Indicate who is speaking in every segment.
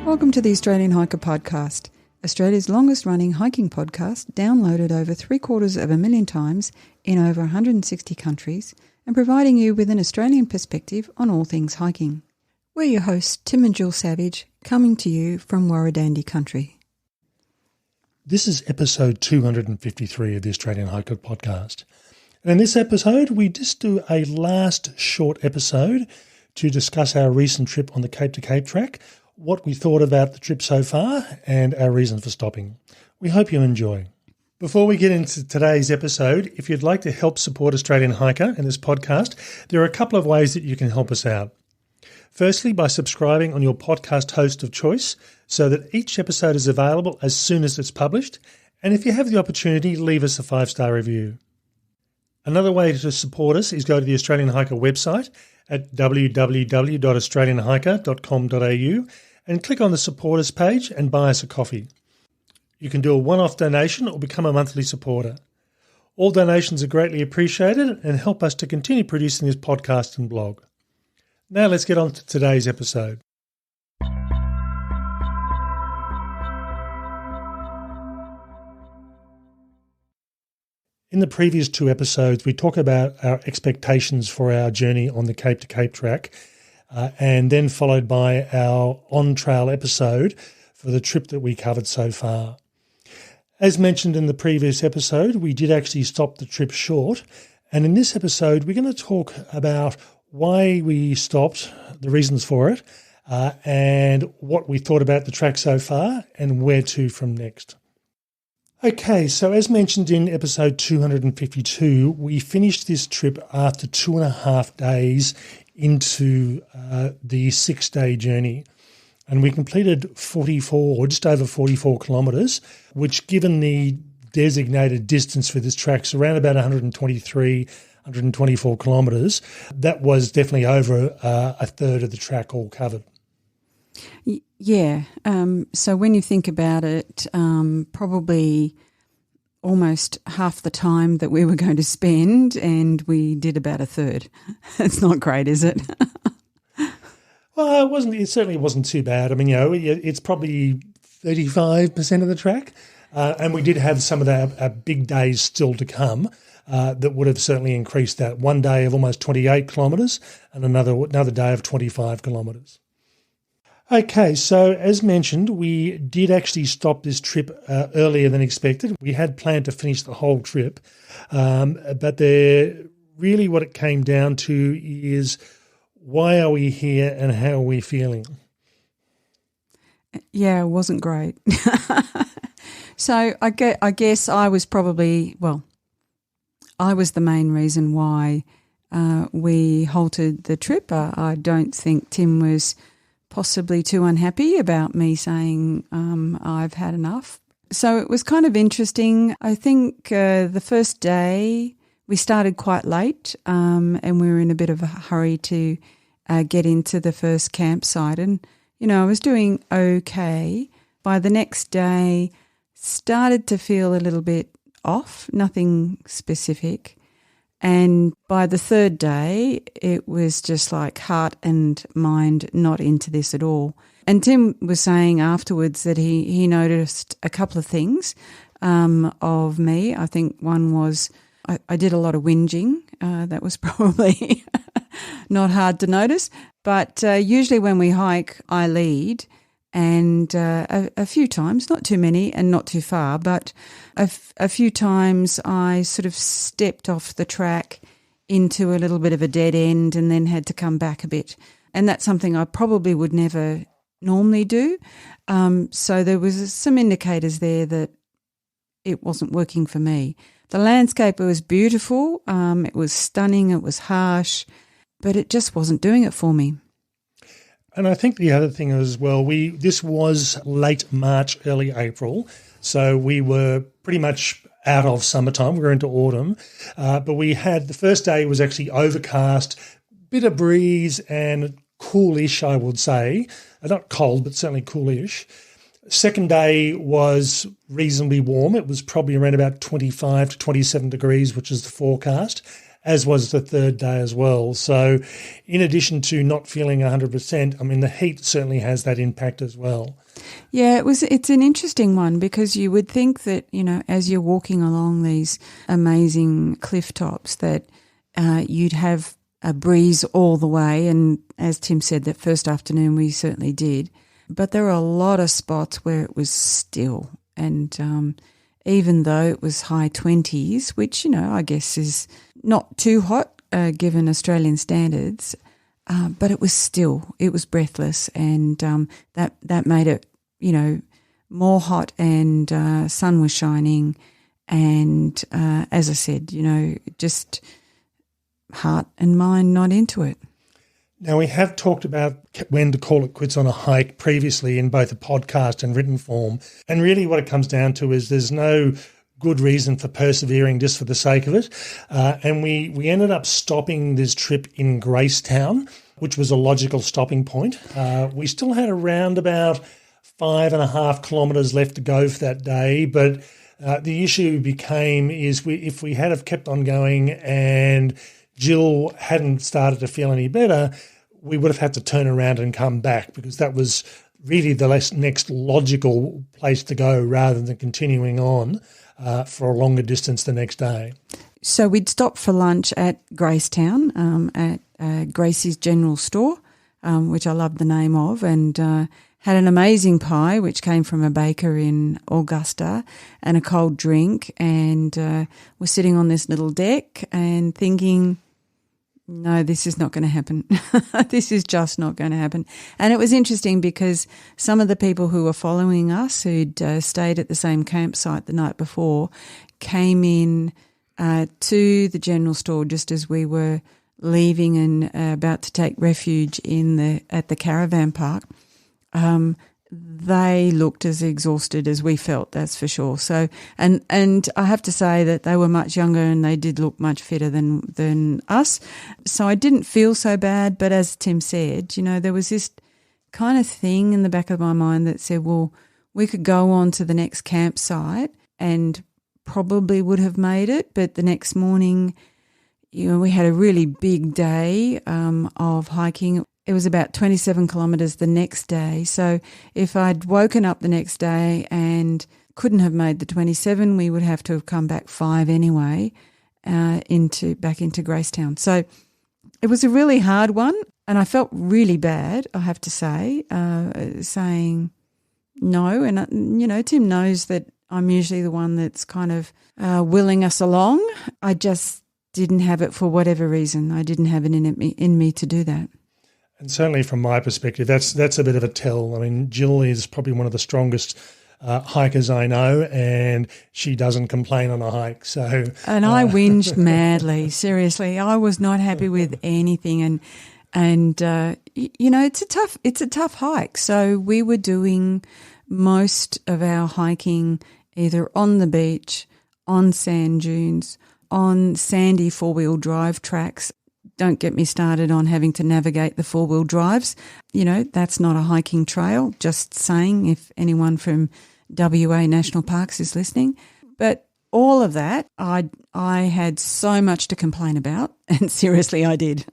Speaker 1: Welcome to the Australian Hiker Podcast, Australia's longest-running hiking podcast, downloaded over 750,000 times in over 160 countries and providing you with an Australian perspective on all things hiking. We're your hosts, Tim and Jill Savage, coming to you from Warradandi country.
Speaker 2: This is episode 253 of the Australian Hiker Podcast. And in this episode, we just do a last short episode to discuss our recent trip on the Cape to Cape track, what we thought about the trip so far, and our reason for stopping. We hope you enjoy. Before we get into today's episode, if you'd like to help support Australian Hiker and this podcast, there are a couple of ways that you can help us out. Firstly, by subscribing on your podcast host of choice so that each episode is available as soon as it's published. And if you have the opportunity, leave us a 5-star review. Another way to support us is go to the Australian Hiker website at www.australianhiker.com.au and click on the Support Us page and buy us a coffee. You can do a one-off donation or become a monthly supporter. All donations are greatly appreciated and help us to continue producing this podcast and blog. Now let's get on to today's episode. In the previous two episodes, we talk about our expectations for our journey on the Cape to Cape track, and then followed by our on-trail episode for the trip that we covered so far. As mentioned in the previous episode, we did actually stop the trip short, and in this episode, we're going to talk about why we stopped, the reasons for it, and what we thought about the track so far, and where to from next. Okay, so as mentioned in episode 252, we finished this trip after 2.5 days into the 6-day journey. And we completed 44, or just over 44 kilometres, which given the designated distance for this track is around about 124 kilometres. That was definitely over a third of the track all covered.
Speaker 1: Yeah. So when you think about it, probably almost half the time that we were going to spend, and we did about a third. It's not great, is it?
Speaker 2: Well, it certainly wasn't too bad. I mean, it's probably 35% of the track. And we did have some of our big days still to come that would have certainly increased that. One day of almost 28 kilometres and another day of 25 kilometres. Okay, so as mentioned, we did actually stop this trip earlier than expected. We had planned to finish the whole trip, but really what it came down to is why are we here and how are we feeling?
Speaker 1: Yeah, it wasn't great. So I guess I was probably, I was the main reason why we halted the trip. I don't think Tim was possibly too unhappy about me saying I've had enough. So it was kind of interesting. I think the first day we started quite late and we were in a bit of a hurry to get into the first campsite. And, I was doing okay. By the next day, started to feel a little bit off, nothing specific. And by the third day, it was just like heart and mind not into this at all. And Tim was saying afterwards that he noticed a couple of things of me. I think one was I did a lot of whinging. That was probably not hard to notice. But usually when we hike, I lead. And a few times, not too many and not too far, but a few times I sort of stepped off the track into a little bit of a dead end and then had to come back a bit. And that's something I probably would never normally do. So there was some indicators there that it wasn't working for me. The landscape was beautiful. It was stunning. It was harsh, but it just wasn't doing it for me.
Speaker 2: And I think the other thing as well, this was late March, early April, so we were pretty much out of summertime. We were into autumn, but we had the first day was actually overcast, bit of breeze and coolish, I would say. Not cold, but certainly coolish. Second day was reasonably warm. It was probably around about 25 to 27 degrees, which is the forecast. as was the third day as well. So in addition to not feeling 100%, I mean, the heat certainly has that impact as well.
Speaker 1: Yeah, it's an interesting one because you would think that, as you're walking along these amazing cliff tops that you'd have a breeze all the way. And as Tim said, that first afternoon we certainly did. But there were a lot of spots where it was still. And even though it was high 20s, which, I guess is not too hot given Australian standards, but it was breathless, and that made it, more hot, and sun was shining, and as I said, just heart and mind not into it.
Speaker 2: Now, we have talked about when to call it quits on a hike previously in both a podcast and written form, and really what it comes down to is there's no good reason for persevering just for the sake of it. And we ended up stopping this trip in Gracetown, which was a logical stopping point. We still had around about 5.5 kilometres left to go for that day, but the issue became if we had have kept on going and Jill hadn't started to feel any better, we would have had to turn around and come back, because that was really the next logical place to go rather than continuing on for a longer distance the next day.
Speaker 1: So we'd stopped for lunch at Gracetown at Gracie's General Store, which I love the name of, and had an amazing pie which came from a baker in Augusta, and a cold drink, and we're sitting on this little deck and thinking, no, this is not going to happen. This is just not going to happen. And it was interesting because some of the people who were following us, who'd stayed at the same campsite the night before, came in to the general store just as we were leaving and about to take refuge at the caravan park. They looked as exhausted as we felt, that's for sure. So, and I have to say that they were much younger and they did look much fitter than us. So I didn't feel so bad. But as Tim said, there was this kind of thing in the back of my mind that said, well, we could go on to the next campsite and probably would have made it. But the next morning, we had a really big day of hiking. It was about 27 kilometres the next day. So if I'd woken up the next day and couldn't have made the 27, we would have to have come back 5 anyway back into Gracetown. So it was a really hard one, and I felt really bad, I have to say, saying no. And, Tim knows that I'm usually the one that's kind of willing us along. I just didn't have it for whatever reason. I didn't have it in me to do that.
Speaker 2: And certainly from my perspective, that's a bit of a tell. I mean, Jill is probably one of the strongest hikers I know, and she doesn't complain on a hike. And
Speaker 1: I whinged madly. Seriously, I was not happy with anything, and it's a tough hike. So we were doing most of our hiking either on the beach, on sand dunes, on sandy 4-wheel drive tracks. Don't get me started on having to navigate the 4-wheel drives. That's not a hiking trail, just saying, if anyone from WA National Parks is listening. But all of that, I had so much to complain about, and seriously, I did.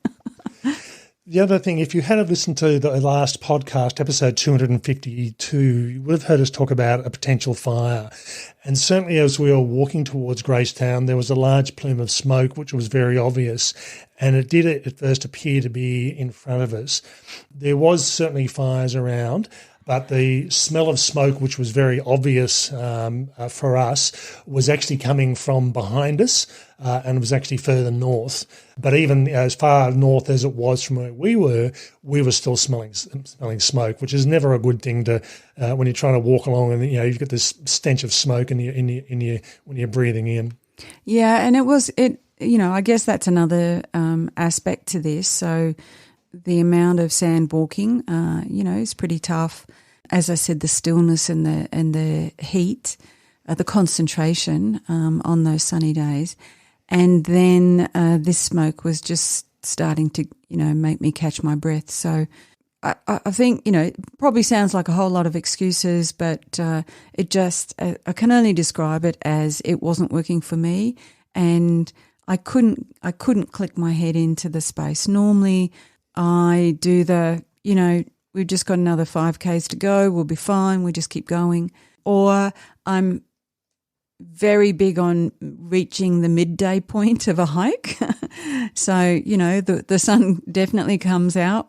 Speaker 2: The other thing, if you had listened to the last podcast, episode 252, you would have heard us talk about a potential fire. And certainly as we were walking towards Gracetown, there was a large plume of smoke, which was very obvious. And it did at first appear to be in front of us. There was certainly fires around, but the smell of smoke, which was very obvious for us, was actually coming from behind us and was actually further north. But even as far north as it was from where we were still smelling smoke, which is never a good thing to when you're trying to walk along and you've got this stench of smoke in your when you're breathing in.
Speaker 1: Yeah, and I guess that's another aspect to this. So the amount of sand walking, is pretty tough. As I said, the stillness and the heat, the concentration on those sunny days, and then this smoke was just starting to, make me catch my breath. So I think, it probably sounds like a whole lot of excuses, but I can only describe it as it wasn't working for me, and I couldn't click my head into the space. Normally I do we've just got another 5Ks to go, we'll be fine, we just keep going. Or I'm very big on reaching the midday point of a hike. So, the sun definitely comes out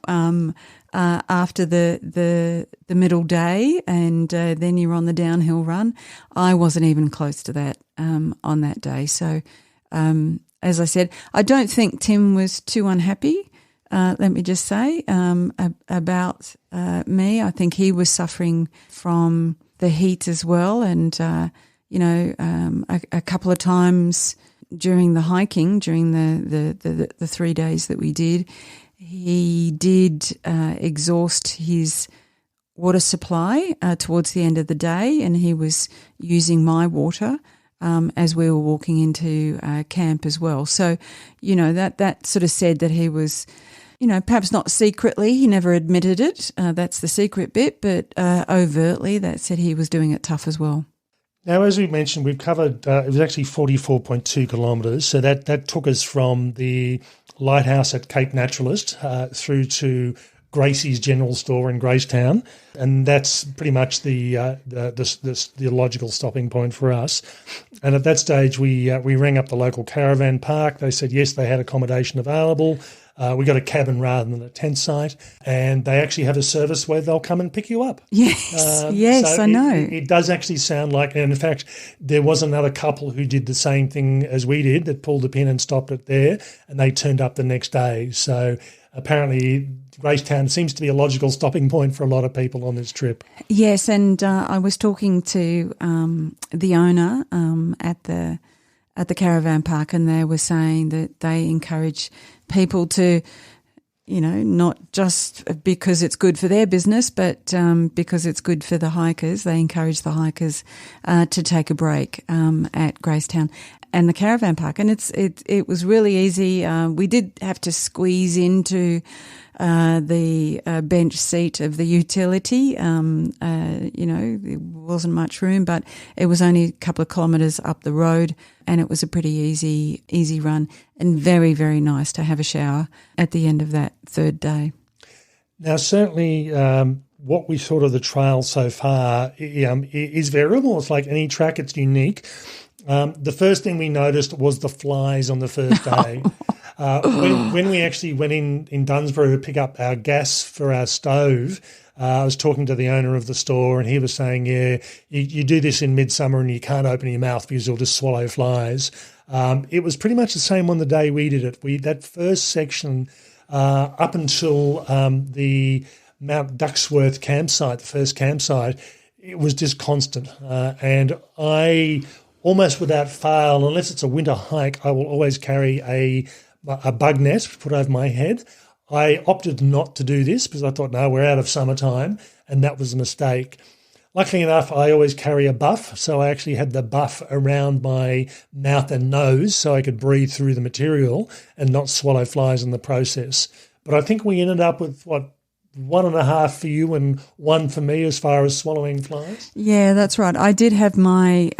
Speaker 1: after the middle day, and then you're on the downhill run. I wasn't even close to that on that day. So, as I said, I don't think Tim was too unhappy, let me just say, about me. I think he was suffering from the heat as well, and a couple of times during the hiking, during the 3 days that we did, he did exhaust his water supply towards the end of the day, and he was using my water as we were walking into camp as well. So, that sort of said that he was, perhaps not secretly, he never admitted it, that's the secret bit, but overtly that said he was doing it tough as well.
Speaker 2: Now, as we mentioned, we've covered, it was actually 44.2 kilometres. So that took us from the lighthouse at Cape Naturalist through to Gracie's General Store in Gracetown. And that's pretty much the logical stopping point for us. And at that stage, we rang up the local caravan park. They said, yes, they had accommodation available. We got a cabin rather than a tent site, and they actually have a service where they'll come and pick you up.
Speaker 1: Yes, yes, I know.
Speaker 2: It does actually sound like, and in fact, there was another couple who did the same thing as we did that pulled the pin and stopped it there, and they turned up the next day. So apparently Gracetown seems to be a logical stopping point for a lot of people on this trip.
Speaker 1: Yes, and I was talking to the owner at the caravan park, and they were saying that they encourage people to, not just because it's good for their business, but because it's good for the hikers. They encourage the hikers to take a break at Gracetown and the caravan park. And it was really easy. We did have to squeeze into the bench seat of the utility. There wasn't much room, but it was only a couple of kilometres up the road, and it was a pretty easy run, and very, very nice to have a shower at the end of that third day.
Speaker 2: Now, certainly what we thought of the trail so far is variable. It's like any track, it's unique. The first thing we noticed was the flies on the first day. When we actually went in Dunsborough to pick up our gas for our stove, I was talking to the owner of the store, and he was saying, you do this in midsummer and you can't open your mouth because you'll just swallow flies. It was pretty much the same on the day we did it. That first section up until the Mount Ducksworth campsite, the first campsite, it was just constant. And I, almost without fail, unless it's a winter hike, I will always carry a bug net put over my head. I opted not to do this because I thought, no, we're out of summertime, and that was a mistake. Luckily enough, I always carry a buff, so I actually had the buff around my mouth and nose so I could breathe through the material and not swallow flies in the process. But I think we ended up with, 1.5 for you and 1 for me as far as swallowing flies?
Speaker 1: Yeah, that's right. I did have my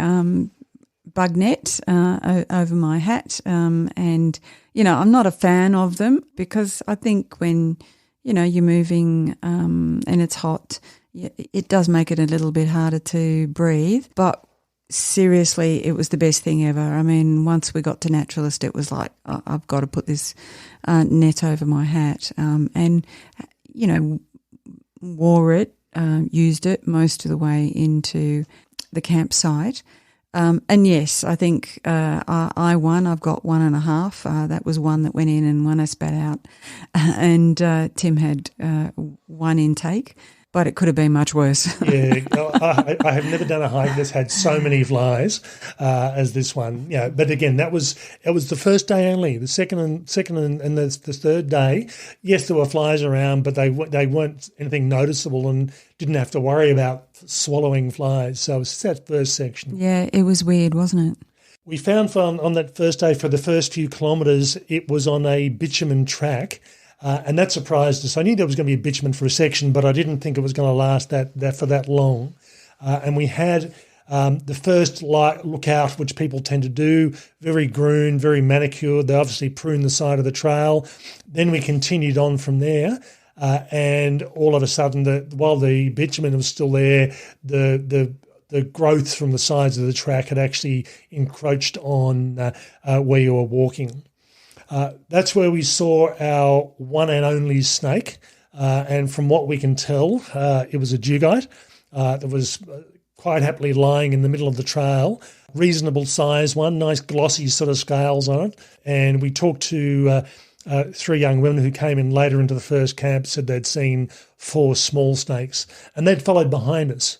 Speaker 1: bug net over my hat, and I'm not a fan of them because I think when you're moving and it's hot, it does make it a little bit harder to breathe. But seriously, it was the best thing ever. I mean, once we got to Naturalist, it was like, I've got to put this net over my hat, and wore it, used it most of the way into the campsite. And yes, I think I won. I've got 1.5. That was 1 that went in and 1 I spat out. And Tim had 1 intake, but it could have been much worse.
Speaker 2: Yeah, I have never done a hike that's had so many flies as this one. Yeah, but again, it was the first day only. The second and the third day, yes, there were flies around, but they weren't anything noticeable and didn't have to worry about swallowing flies. So it's that first section.
Speaker 1: Yeah, it was weird, wasn't it?
Speaker 2: We found on that first day, for the first few kilometres, it was on a bitumen track. And that surprised us. I knew there was going to be a bitumen for a section, but I didn't think it was going to last that for that long. And we had The first lookout, which people tend to do, very groomed, very manicured. They obviously pruned the side of the trail. Then we continued on from there. And all of a sudden, while the bitumen was still there, the growth from the sides of the track had actually encroached on where you were walking. That's where we saw our one and only snake. And from what we can tell, it was a dugite that was quite happily lying in the middle of the trail. Reasonable size one, nice glossy sort of scales on it. And we talked to 3 young women who came in later into the first camp, said they'd seen 4 small snakes, and they'd followed behind us.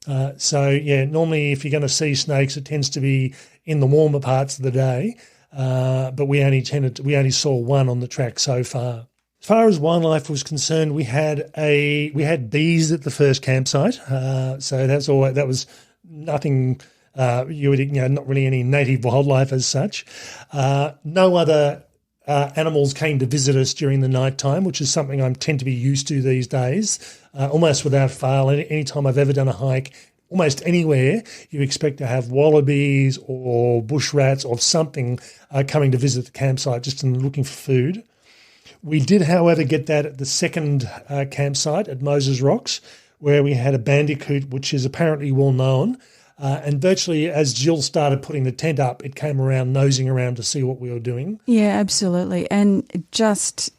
Speaker 2: Normally if you're going to see snakes, it tends to be in the warmer parts of the day, but we only saw one on the track so far. As far as wildlife was concerned, we had bees at the first campsite, so that was nothing. Not really any native wildlife as such. No other animals came to visit us during the night time, which is something I tend to be used to these days, almost without fail. Any time I've ever done a hike, almost anywhere, you expect to have wallabies or bush rats or something coming to visit the campsite just looking for food. We did, however, get that at the second campsite at Moses Rocks, where we had a bandicoot, which is apparently well known. And virtually as Jill started putting the tent up, it came around, nosing around to see what we were doing.
Speaker 1: Yeah, absolutely. And it just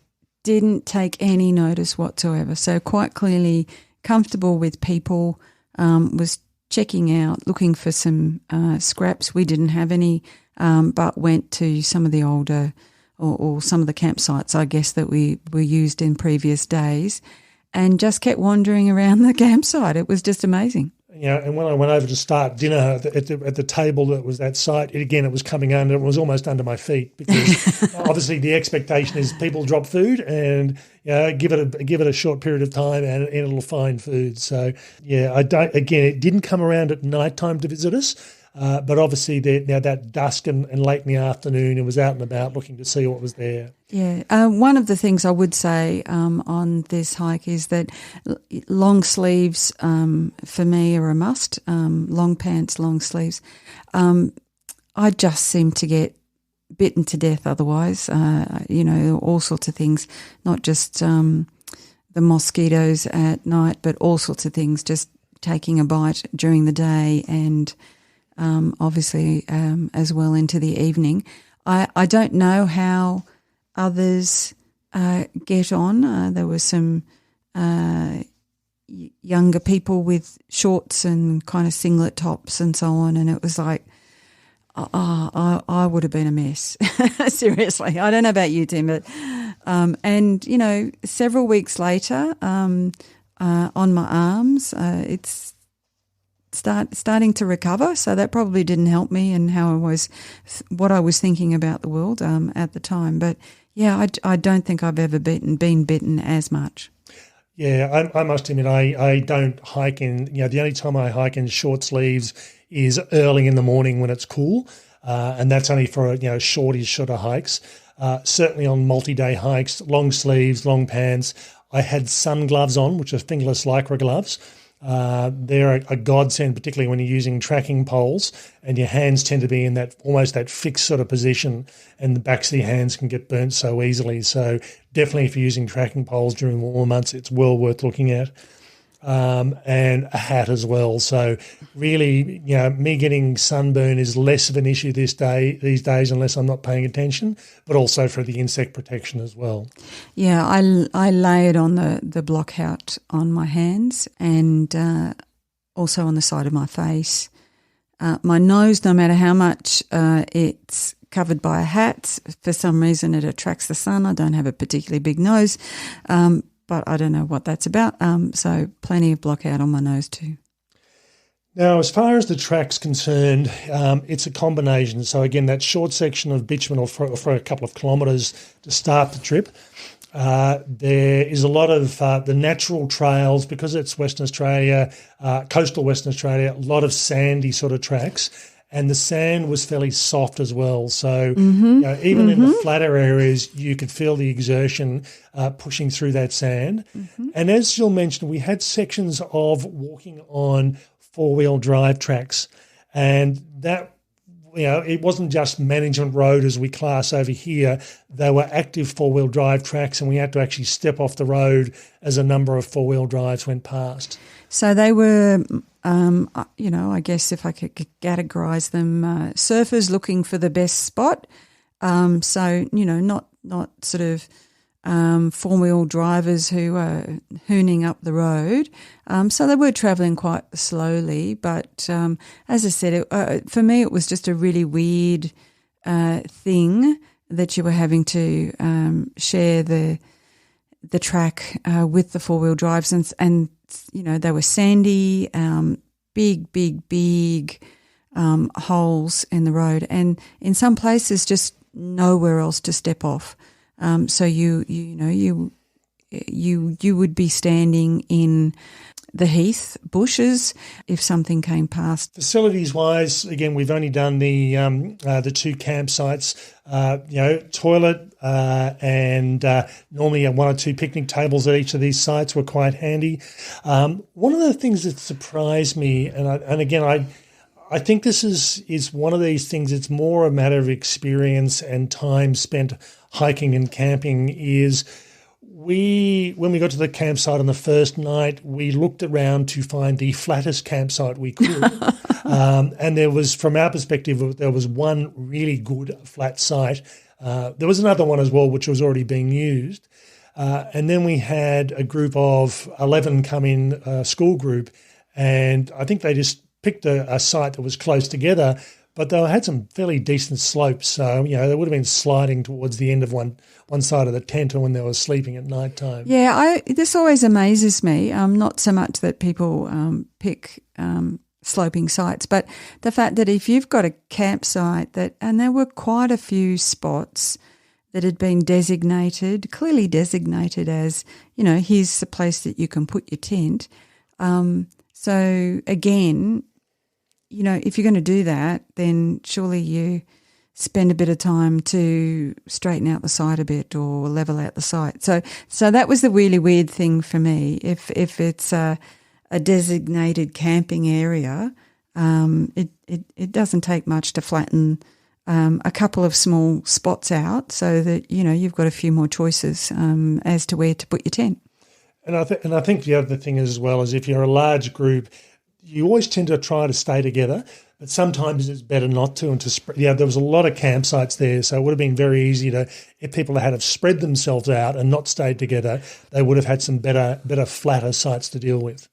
Speaker 1: didn't take any notice whatsoever. So quite clearly comfortable with people, was checking out, looking for some scraps. We didn't have any, but went to some of the older or some of the campsites, I guess, that we were used in previous days, and just kept wandering around the campsite. It was just amazing.
Speaker 2: And when I went over to start dinner at the table that was that site, it was coming under. It was almost under my feet because obviously the expectation is people drop food and give it a short period of time and it'll find food. So it didn't come around at night time to visit us, but obviously that dusk and late in the afternoon, it was out and about looking to see what was there.
Speaker 1: Yeah, one of the things I would say on this hike is that long sleeves for me are a must. Long pants, long sleeves. I just seem to get bitten to death otherwise. All sorts of things, not just the mosquitoes at night, but all sorts of things. Just taking a bite during the day and obviously as well into the evening. I don't know how others get on. There were some younger people with shorts and kind of singlet tops and so on, and it was like, I would have been a mess. Seriously. I don't know about you, Tim, but and several weeks later, on my arms, it's starting to recover. So that probably didn't help me and what I was thinking about the world at the time. But yeah, I don't think I've ever been bitten as much.
Speaker 2: Yeah, I must admit, I don't hike in, the only time I hike in short sleeves is early in the morning when it's cool. And that's only for, shorter hikes. Certainly on multi-day hikes, long sleeves, long pants. I had sun gloves on, which are fingerless Lycra gloves. They're a godsend, particularly when you're using tracking poles and your hands tend to be in almost that fixed sort of position and the backs of your hands can get burnt so easily. So definitely if you're using tracking poles during warmer months, it's well worth looking at. And a hat as well. So really, me getting sunburn is less of an issue these days unless I'm not paying attention, but also for the insect protection as well.
Speaker 1: Yeah, I layered on the block-out on my hands and also on the side of my face. My nose, no matter how much it's covered by a hat, for some reason it attracts the sun. I don't have a particularly big nose, but I don't know what that's about. So plenty of block out on my nose too.
Speaker 2: Now, as far as the track's concerned, it's a combination. So again, that short section of bitumen for a couple of kilometres to start the trip. There is a lot of the natural trails, because it's Western Australia, coastal Western Australia, a lot of sandy sort of tracks. And the sand was fairly soft as well. So even in the flatter areas, you could feel the exertion pushing through that sand. Mm-hmm. And as Jill mentioned, we had sections of walking on four-wheel drive tracks. And that, it wasn't just management road as we class over here. They were active four-wheel drive tracks, and we had to actually step off the road as a number of four-wheel drives went past.
Speaker 1: So they were, I guess if I could categorise them, surfers looking for the best spot. So, not sort of four-wheel drivers who are hooning up the road. So they were travelling quite slowly. But as I said, for me it was just a really weird thing that you were having to share the track with the four-wheel drives. And they were sandy, big holes in the road. And in some places just nowhere else to step off. So you would be standing in the heath bushes if something came past.
Speaker 2: Facilities-wise, again, we've only done the two campsites. Toilet and normally one or two picnic tables at each of these sites were quite handy. One of the things that surprised me, and again, I think this is one of these things, it's more a matter of experience and time spent hiking and camping, is when we got to the campsite on the first night, we looked around to find the flattest campsite we could. And there was, from our perspective, there was one really good flat site. There was another one as well, which was already being used. And then we had a group of 11 come in, a school group, and I think they just picked a site that was close together, but they had some fairly decent slopes. So, they would have been sliding towards the end of one side of the tent or when they were sleeping at night time.
Speaker 1: Yeah, this always amazes me, not so much that people pick sloping sites, but the fact that if you've got a campsite and there were quite a few spots that had been clearly designated as, here's the place that you can put your tent. So again, if you're going to do that, then surely you spend a bit of time to straighten out the site a bit or level out the site. So that was the really weird thing for me. If it's a designated camping area, it doesn't take much to flatten a couple of small spots out so that, you've got a few more choices as to where to put your tent.
Speaker 2: And I think the other thing as well is if you're a large group, you always tend to try to stay together, but sometimes it's better not to. And to spread, there was a lot of campsites there, so it would have been very easy if people had spread themselves out and not stayed together, they would have had some better flatter sites to deal with.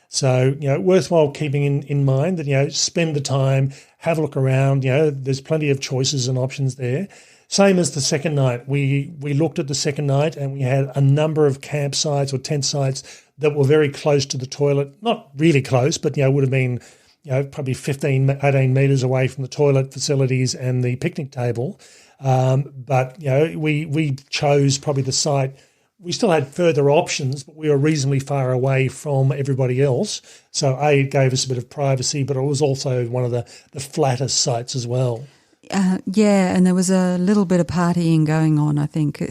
Speaker 2: So, worthwhile keeping in mind that, spend the time, have a look around, there's plenty of choices and options there. Same as the second night. We looked at the second night and we had a number of campsites or tent sites that were very close to the toilet. Not really close, but, would have been, probably 15, 18 metres away from the toilet facilities and the picnic table. But, we chose probably the site. We still had further options, but we were reasonably far away from everybody else. So, it gave us a bit of privacy, but it was also one of the flattest sites as well.
Speaker 1: And there was a little bit of partying going on, I think,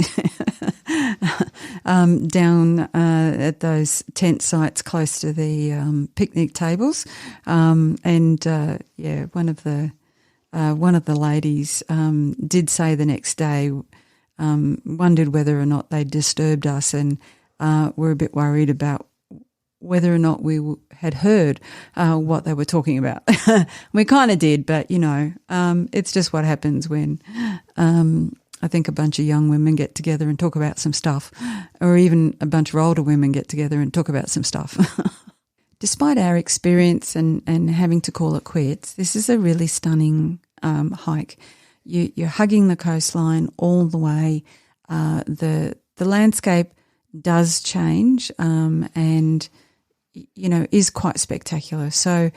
Speaker 1: down at those tent sites close to the picnic tables. One of the ladies did say the next day, wondered whether or not they disturbed us, and were a bit worried about whether or not we had heard what they were talking about. We kind of did, but, it's just what happens when I think a bunch of young women get together and talk about some stuff, or even a bunch of older women get together and talk about some stuff. Despite our experience and having to call it quits, this is a really stunning hike. You're hugging the coastline all the way. The landscape does change and is quite spectacular. So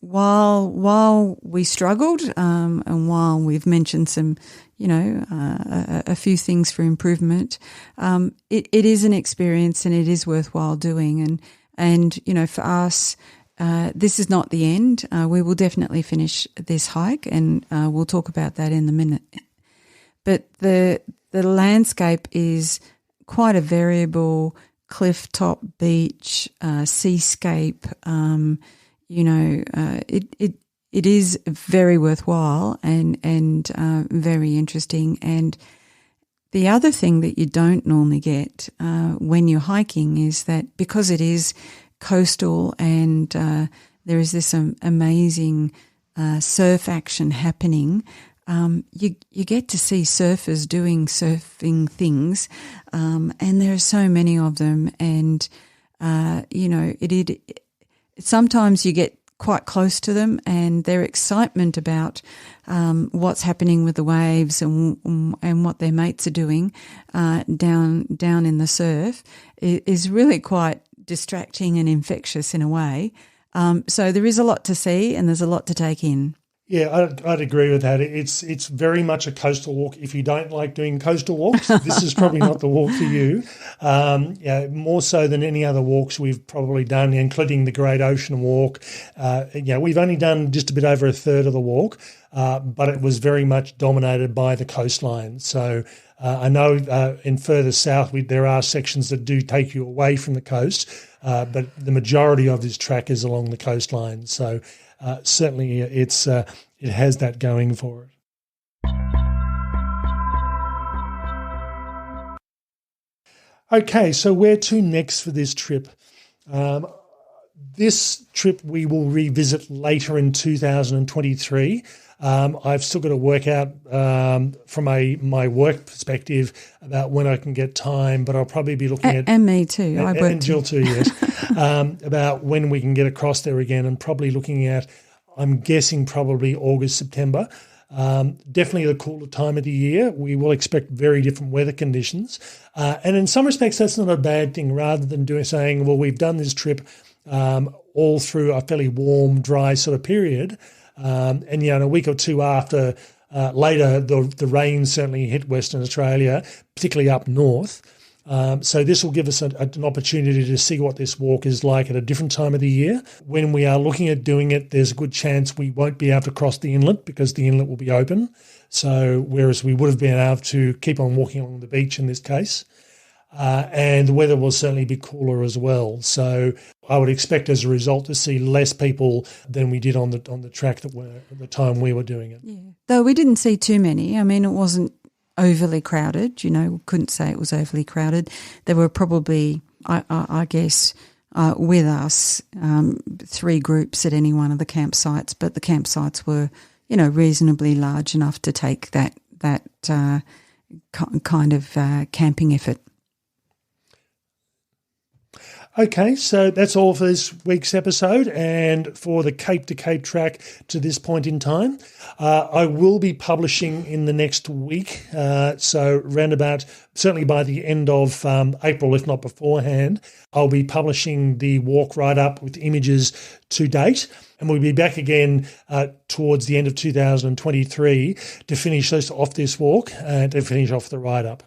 Speaker 1: while we struggled and while we've mentioned some, a few things for improvement, it is an experience and it is worthwhile doing. And for us, this is not the end. We will definitely finish this hike and we'll talk about that in a minute. But the landscape is quite a variable cliff top, beach, seascape. it is very worthwhile and very interesting. And the other thing that you don't normally get when you're hiking is that because it is coastal and there is this amazing surf action happening, you get to see surfers doing surfing things, and there are so many of them. And sometimes you get quite close to them, and their excitement about what's happening with the waves and what their mates are doing down in the surf is really quite distracting and infectious in a way. So there is a lot to see and there's a lot to take in.
Speaker 2: Yeah, I'd agree with that. It's very much a coastal walk. If you don't like doing coastal walks, this is probably not the walk for you. More so than any other walks we've probably done, including the Great Ocean Walk. We've only done just a bit over a third of the walk, but it was very much dominated by the coastline. So I know in further south there are sections that do take you away from the coast, but the majority of this track is along the coastline. So certainly it has that going for it. Okay, so where to next for this trip? This trip we will revisit later in 2023. I've still got to work out from my work perspective about when I can get time, but I'll probably be looking at...
Speaker 1: And me too.
Speaker 2: And Jill too, yes. About when we can get across there again, and probably looking at, I'm guessing probably August, September. Definitely the cooler time of the year. We will expect very different weather conditions. And in some respects, that's not a bad thing, rather than saying, well, we've done this trip all through a fairly warm, dry sort of period. In a week or two after later, the rain certainly hit Western Australia, particularly up north. So this will give us an opportunity to see what this walk is like at a different time of the year. When we are looking at doing it, there's a good chance we won't be able to cross the inlet because the inlet will be open. So whereas we would have been able to keep on walking along the beach in this case. And the weather will certainly be cooler as well. So I would expect as a result to see less people than we did on the track that were at the time we were doing it.
Speaker 1: Yeah. Though we didn't see too many. I mean, it wasn't overly crowded. Couldn't say it was overly crowded. There were probably, I guess, with us, 3 groups at any one of the campsites, but the campsites were, reasonably large enough to take that kind of camping effort.
Speaker 2: Okay, so that's all for this week's episode and for the Cape to Cape track to this point in time. I will be publishing in the next week, so roundabout, certainly by the end of April, if not beforehand, I'll be publishing the walk write-up with images to date, and we'll be back again towards the end of 2023 to finish off this walk and to finish off the write-up.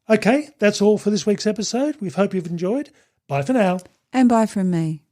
Speaker 2: Okay, that's all for this week's episode. We hope you've enjoyed. Bye for now.
Speaker 1: And bye from me.